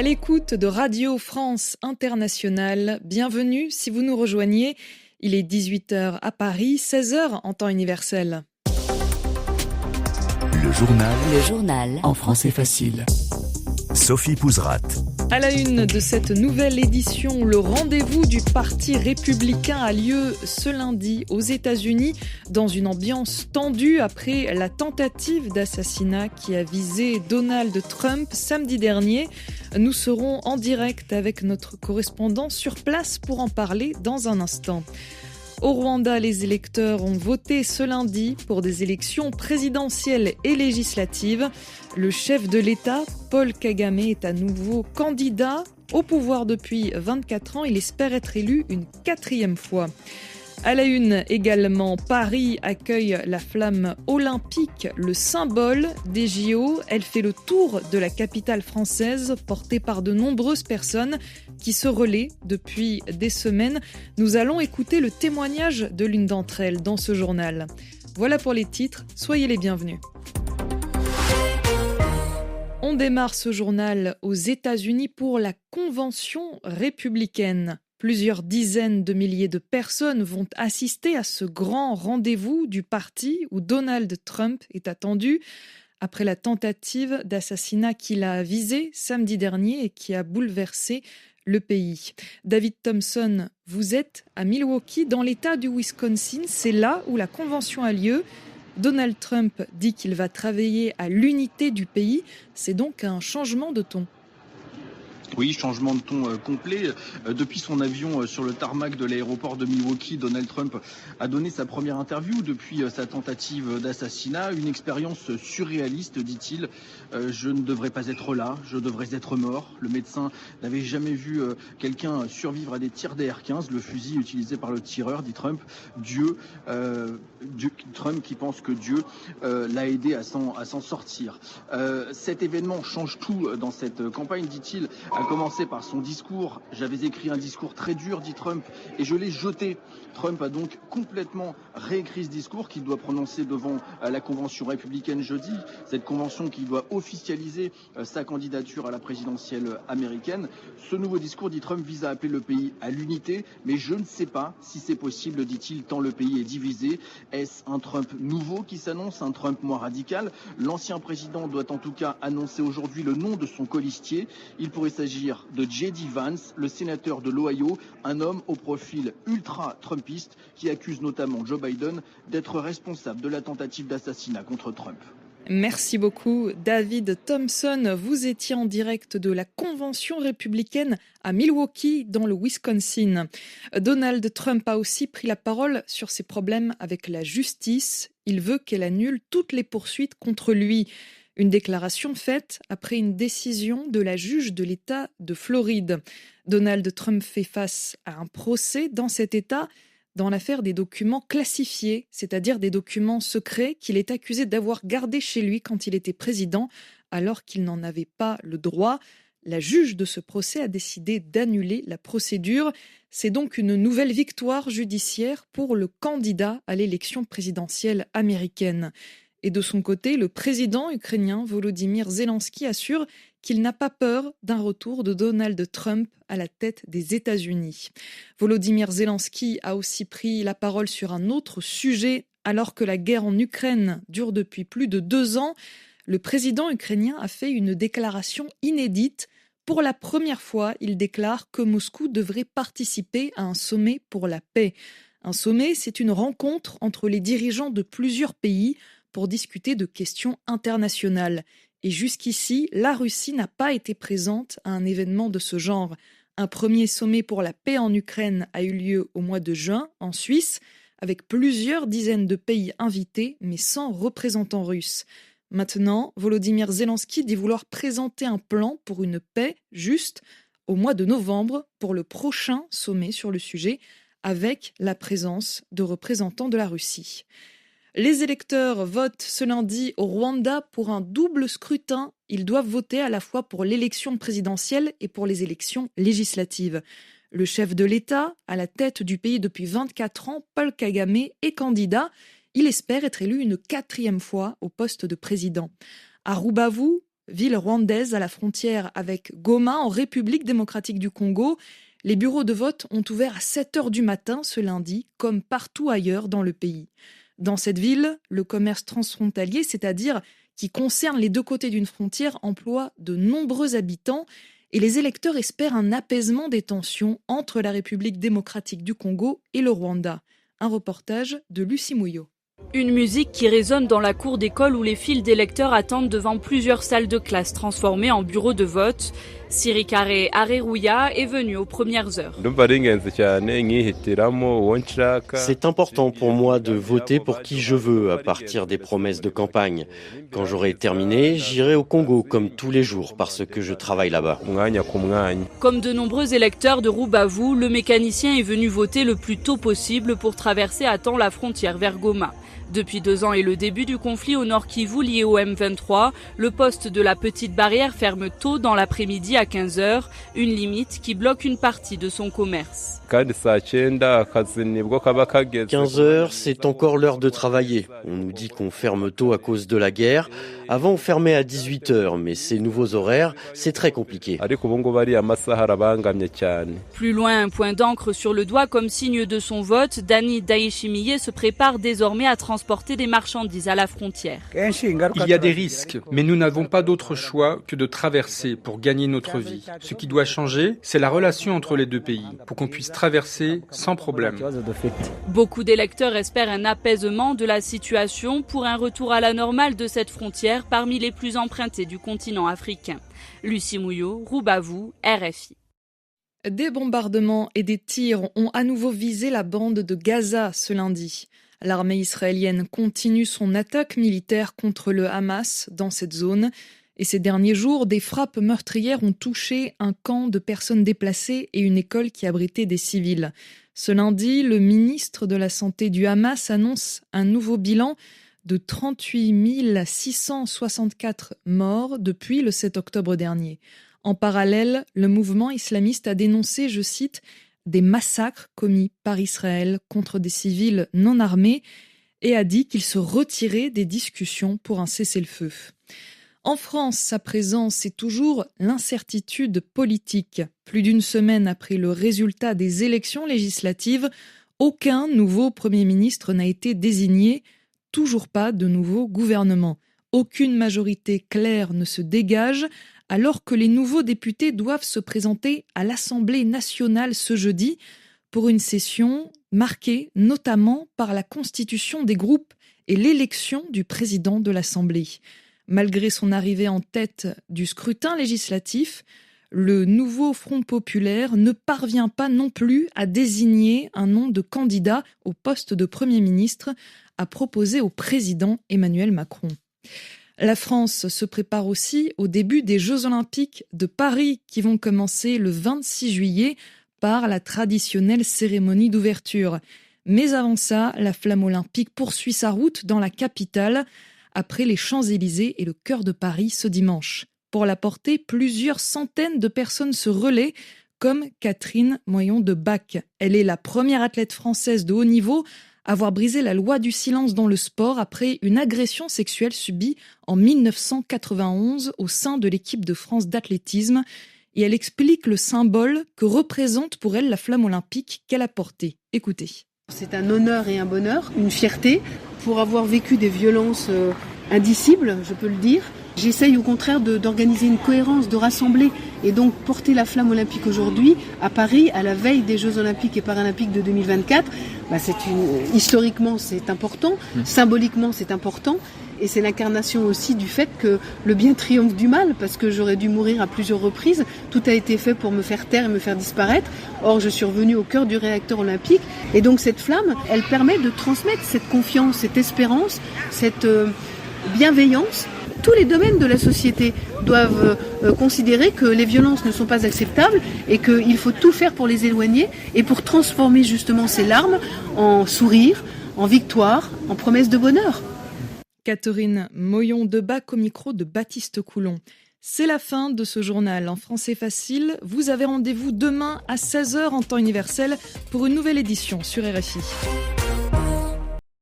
À l'écoute de Radio France Internationale, bienvenue si vous nous rejoignez. Il est 18h à Paris, 16h en temps universel. Le journal en français facile. Sophie Pouzrat. À la une de cette nouvelle édition, le rendez-vous du Parti républicain a lieu ce lundi aux États-Unis dans une ambiance tendue après la tentative d'assassinat qui a visé Donald Trump samedi dernier. Nous serons en direct avec notre correspondant sur place pour en parler dans un instant. Au Rwanda, les électeurs ont voté ce lundi pour des élections présidentielles et législatives. Le chef de l'État, Paul Kagame, est à nouveau candidat au pouvoir depuis 24 ans. Il espère être élu une 4e fois. À la une également, Paris accueille la flamme olympique, le symbole des JO. Elle fait le tour de la capitale française, portée par de nombreuses personnes qui se relaient depuis des semaines. Nous allons écouter le témoignage de l'une d'entre elles dans ce journal. Voilà pour les titres, soyez les bienvenus. On démarre ce journal aux États-Unis pour la Convention républicaine. Plusieurs dizaines de milliers de personnes vont assister à ce grand rendez-vous du parti où Donald Trump est attendu après la tentative d'assassinat qu'il a visé samedi dernier et qui a bouleversé le pays. David Thompson, vous êtes à Milwaukee, dans l'État du Wisconsin. C'est là où la convention a lieu. Donald Trump dit qu'il va travailler à l'unité du pays. C'est donc un changement de ton. Oui, changement de ton complet. Depuis son avion sur le tarmac de l'aéroport de Milwaukee, Donald Trump a donné sa première interview depuis sa tentative d'assassinat. Une expérience surréaliste, dit-il. Je ne devrais pas être là, je devrais être mort. Le médecin n'avait jamais vu quelqu'un survivre à des tirs d'AR-15, le fusil utilisé par le tireur, dit Trump. Trump qui pense que Dieu l'a aidé à s'en sortir. Cet événement change tout dans cette campagne, dit-il. A commencé par son discours. J'avais écrit un discours très dur, dit Trump, et je l'ai jeté. Trump a donc complètement réécrit ce discours qu'il doit prononcer devant la convention républicaine jeudi. Cette convention qui doit officialiser sa candidature à la présidentielle américaine. Ce nouveau discours, dit Trump, vise à appeler le pays à l'unité, mais je ne sais pas si c'est possible, dit-il, tant le pays est divisé. Est-ce un Trump nouveau qui s'annonce, un Trump moins radical? L'ancien président doit en tout cas annoncer aujourd'hui le nom de son colistier. Il pourrait s'agir de J.D. Vance, le sénateur de l'Ohio, un homme au profil ultra-trumpiste qui accuse notamment Joe Biden d'être responsable de la tentative d'assassinat contre Trump. Merci beaucoup, David Thompson. Vous étiez en direct de la Convention républicaine à Milwaukee, dans le Wisconsin. Donald Trump a aussi pris la parole sur ses problèmes avec la justice. Il veut qu'elle annule toutes les poursuites contre lui. Une déclaration faite après une décision de la juge de l'État de Floride. Donald Trump fait face à un procès dans cet État dans l'affaire des documents classifiés, c'est-à-dire des documents secrets qu'il est accusé d'avoir gardés chez lui quand il était président, alors qu'il n'en avait pas le droit. La juge de ce procès a décidé d'annuler la procédure. C'est donc une nouvelle victoire judiciaire pour le candidat à l'élection présidentielle américaine. Et de son côté, le président ukrainien Volodymyr Zelensky assure qu'il n'a pas peur d'un retour de Donald Trump à la tête des États-Unis. Volodymyr Zelensky a aussi pris la parole sur un autre sujet. Alors que la guerre en Ukraine dure depuis plus de 2 ans, le président ukrainien a fait une déclaration inédite. Pour la première fois, il déclare que Moscou devrait participer à un sommet pour la paix. Un sommet, c'est une rencontre entre les dirigeants de plusieurs pays pour discuter de questions internationales. Et jusqu'ici, la Russie n'a pas été présente à un événement de ce genre. Un premier sommet pour la paix en Ukraine a eu lieu au mois de juin, en Suisse, avec plusieurs dizaines de pays invités, mais sans représentants russes. Maintenant, Volodymyr Zelensky dit vouloir présenter un plan pour une paix juste au mois de novembre pour le prochain sommet sur le sujet, avec la présence de représentants de la Russie. Les électeurs votent ce lundi au Rwanda pour un double scrutin. Ils doivent voter à la fois pour l'élection présidentielle et pour les élections législatives. Le chef de l'État, à la tête du pays depuis 24 ans, Paul Kagame, est candidat. Il espère être élu une 4e fois au poste de président. À Rubavu, ville rwandaise à la frontière avec Goma en République démocratique du Congo. Les bureaux de vote ont ouvert à 7h du matin ce lundi, comme partout ailleurs dans le pays. Dans cette ville, le commerce transfrontalier, c'est-à-dire qui concerne les deux côtés d'une frontière, emploie de nombreux habitants et les électeurs espèrent un apaisement des tensions entre la République démocratique du Congo et le Rwanda. Un reportage de Lucie Mouillot. Une musique qui résonne dans la cour d'école où les files d'électeurs attendent devant plusieurs salles de classe transformées en bureaux de vote. Sirikare Areruya est venu aux premières heures. C'est important pour moi de voter pour qui je veux à partir des promesses de campagne. Quand j'aurai terminé, j'irai au Congo comme tous les jours parce que je travaille là-bas. Comme de nombreux électeurs de Rubavu, le mécanicien est venu voter le plus tôt possible pour traverser à temps la frontière vers Goma. Depuis 2 ans et le début du conflit au Nord Kivu lié au M23, le poste de la petite barrière ferme tôt dans l'après-midi à 15h, une limite qui bloque une partie de son commerce. 15h, c'est encore l'heure de travailler. On nous dit qu'on ferme tôt à cause de la guerre. Avant, on fermait à 18h, mais ces nouveaux horaires, c'est très compliqué. Plus loin, un point d'encre sur le doigt comme signe de son vote, Dani Daishimiye se prépare désormais à transporter des marchandises à la frontière. Il y a des risques, mais nous n'avons pas d'autre choix que de traverser pour gagner notre vie. Ce qui doit changer, c'est la relation entre les deux pays, pour qu'on puisse traverser sans problème. Beaucoup d'électeurs espèrent un apaisement de la situation pour un retour à la normale de cette frontière parmi les plus empruntées du continent africain. Lucie Mouillot, Rubavu, RFI. Des bombardements et des tirs ont à nouveau visé la bande de Gaza ce lundi. L'armée israélienne continue son attaque militaire contre le Hamas dans cette zone. Et ces derniers jours, des frappes meurtrières ont touché un camp de personnes déplacées et une école qui abritait des civils. Ce lundi, le ministre de la Santé du Hamas annonce un nouveau bilan de 38 664 morts depuis le 7 octobre dernier. En parallèle, le mouvement islamiste a dénoncé, je cite, des massacres commis par Israël contre des civils non armés et a dit qu'il se retirait des discussions pour un cessez-le-feu. En France, à présent, c'est toujours l'incertitude politique. Plus d'une semaine après le résultat des élections législatives, aucun nouveau Premier ministre n'a été désigné, toujours pas de nouveau gouvernement. Aucune majorité claire ne se dégage, alors que les nouveaux députés doivent se présenter à l'Assemblée nationale ce jeudi pour une session marquée notamment par la constitution des groupes et l'élection du président de l'Assemblée. Malgré son arrivée en tête du scrutin législatif, le nouveau Front populaire ne parvient pas non plus à désigner un nom de candidat au poste de Premier ministre à proposer au président Emmanuel Macron. La France se prépare aussi au début des Jeux Olympiques de Paris qui vont commencer le 26 juillet par la traditionnelle cérémonie d'ouverture. Mais avant ça, la flamme olympique poursuit sa route dans la capitale après les Champs-Élysées et le cœur de Paris ce dimanche. Pour la porter, plusieurs centaines de personnes se relaient, comme Catherine Moyon de Bac. Elle est la première athlète française de haut niveau à avoir brisé la loi du silence dans le sport après une agression sexuelle subie en 1991 au sein de l'équipe de France d'athlétisme. Et elle explique le symbole que représente pour elle la flamme olympique qu'elle a portée. Écoutez. C'est un honneur et un bonheur, une fierté pour avoir vécu des violences indicibles, je peux le dire. J'essaye au contraire d'organiser une cohérence, de rassembler et donc porter la flamme olympique aujourd'hui à Paris, à la veille des Jeux Olympiques et Paralympiques de 2024. Historiquement c'est important, symboliquement c'est important et c'est l'incarnation aussi du fait que le bien triomphe du mal parce que j'aurais dû mourir à plusieurs reprises. Tout a été fait pour me faire taire et me faire disparaître. Or je suis revenue au cœur du réacteur olympique et donc cette flamme, elle permet de transmettre cette confiance, cette espérance, cette bienveillance. Tous les domaines de la société doivent considérer que les violences ne sont pas acceptables et qu'il faut tout faire pour les éloigner et pour transformer justement ces larmes en sourires, en victoire, en promesses de bonheur. Catherine Moyon de Bac au micro de Baptiste Coulon. C'est la fin de ce journal en français facile. Vous avez rendez-vous demain à 16h en temps universel pour une nouvelle édition sur RFI.